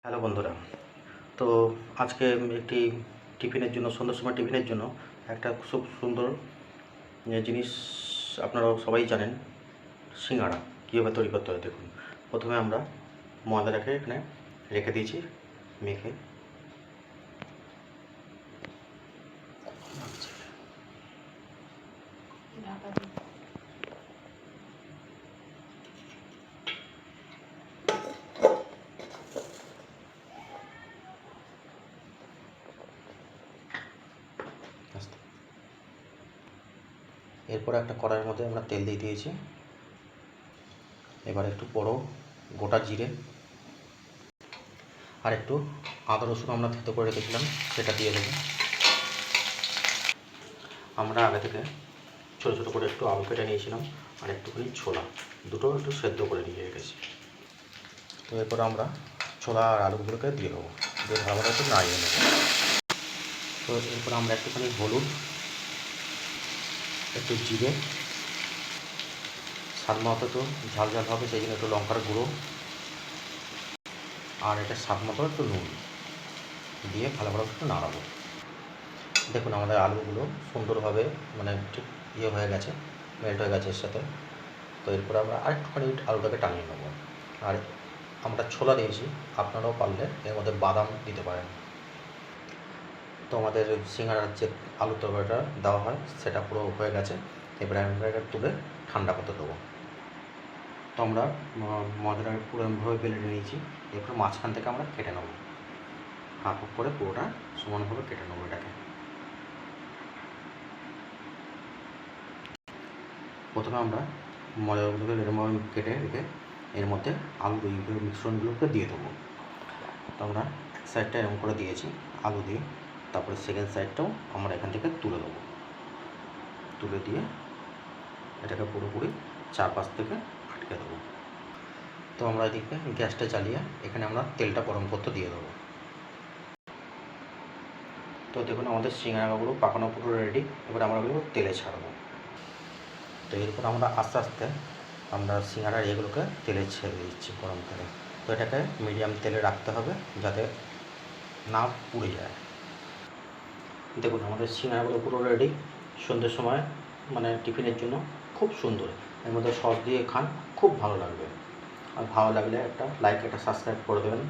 Hello বন্ধুরা, তো আজকে একটি টিফিনের জন্য সন্ধ্যার সময় টিফিনের জন্য একটা খুব সুন্দর জিনিস আপনারা সবাই জানেন, সিঙ্গাড়া কীভাবে তৈরি করতে হয়। দেখুন, প্রথমে আমরা ময়দাটাকে এখানে রেখে দিয়েছি মেখে। এরপরে একটা কড়াইয়ের মধ্যে আমরা তেল দিয়ে দিয়েছি। এবার একটু বড় গোটা জিরে আর একটু আদা রসুন আমরা থেতো করে রেখেছিলাম, সেটা দিয়ে দেবো। আমরা আগে থেকে ছোটো ছোটো করে একটু আলু কেটে নিয়েছিলাম আর একটুখানি ছোলা, দুটো একটু সেদ্ধ করে নিয়ে রেখেছি। তো এরপর আমরা ছোলা আর আলুগুলোকে দিয়ে দেবো, দিয়ে ভালো একটু নাড়িয়ে নেব। তো এরপর আমরা একটুখানি হলুদ, একটু জিরে, স্বাদ মতো তো ঝাল ঝাল হবে সেই জন্য একটু লঙ্কার গুঁড়ো, আর এটা স্বাদ মতো একটু নুন দিয়ে ভালো একটু নাড়াবো। দেখুন আমাদের আলুগুলো সুন্দরভাবে ঠিক হয়ে গেছে, মেল্ট হয়ে গেছে এর সাথে। তো এরপর আমরা আরেকটুখানি আলুটাকে টানিয়ে নেবো। আর আমরা ছোলা দিয়েছি, আপনারাও পারলে এর মধ্যে বাদাম দিতে পারেন। তো আমাদের সিঙ্গাড়ার যে আলু তরকারিটা দেওয়া হয় সেটা পুরো হয়ে গেছে। এবারে আমরা এটা তুলে ঠান্ডা করতে দেবো। তো আমরা ময়দাটা পুরোভাবে বেলে নিয়েছি। এরপর মাঝখান থেকে আমরা কেটে নেবো, হাফ হাফ করে পুরোটা সমানভাবে কেটে নেবো এটাকে। প্রথমে আমরা ময়দাগুলোকে এরকমভাবে কেটে রেখে এর মধ্যে আলু এইগুলো মিশ্রণগুলোকে দিয়ে দেবো। তো আমরা এক সাইডটা এরকম করে দিয়েছি আলু দিয়ে, তারপরে সেকেন্ড সাইডটাও আমরা এখান থেকে তুলে দেবো। তুলে দিয়ে এটাকে পুরোপুরি চারপাশ থেকে আটকে দেবো। তো আমরা এদিকে গ্যাসটা জ্বালিয়ে এখানে আমরা তেলটা গরম করতে দিয়ে দেবো। তো দেখুন আমাদের সিঙ্গাড়াগুলো পাকানো পুরো রেডি। এবার আমরা এগুলো তেলে ছাড়বো। তো এরপর আমরা আস্তে আস্তে আমরা সিঙ্গাড়ার এগুলোকে তেলে ছেড়ে দিচ্ছি গরম তেলে। তো এটাকে মিডিয়াম তেলে রাখতে হবে যাতে না পুড়ে যায়। দেখুন আমাদের সিঙ্গাড়াগুলো পুরো রেডি। সন্ধ্যের সময় টিফিনের জন্য খুব সুন্দর। এর মধ্যে সস দিয়ে খান, খুব ভালো লাগবে। আর ভালো লাগলে একটা লাইক, একটা সাবস্ক্রাইব করে দেবেন।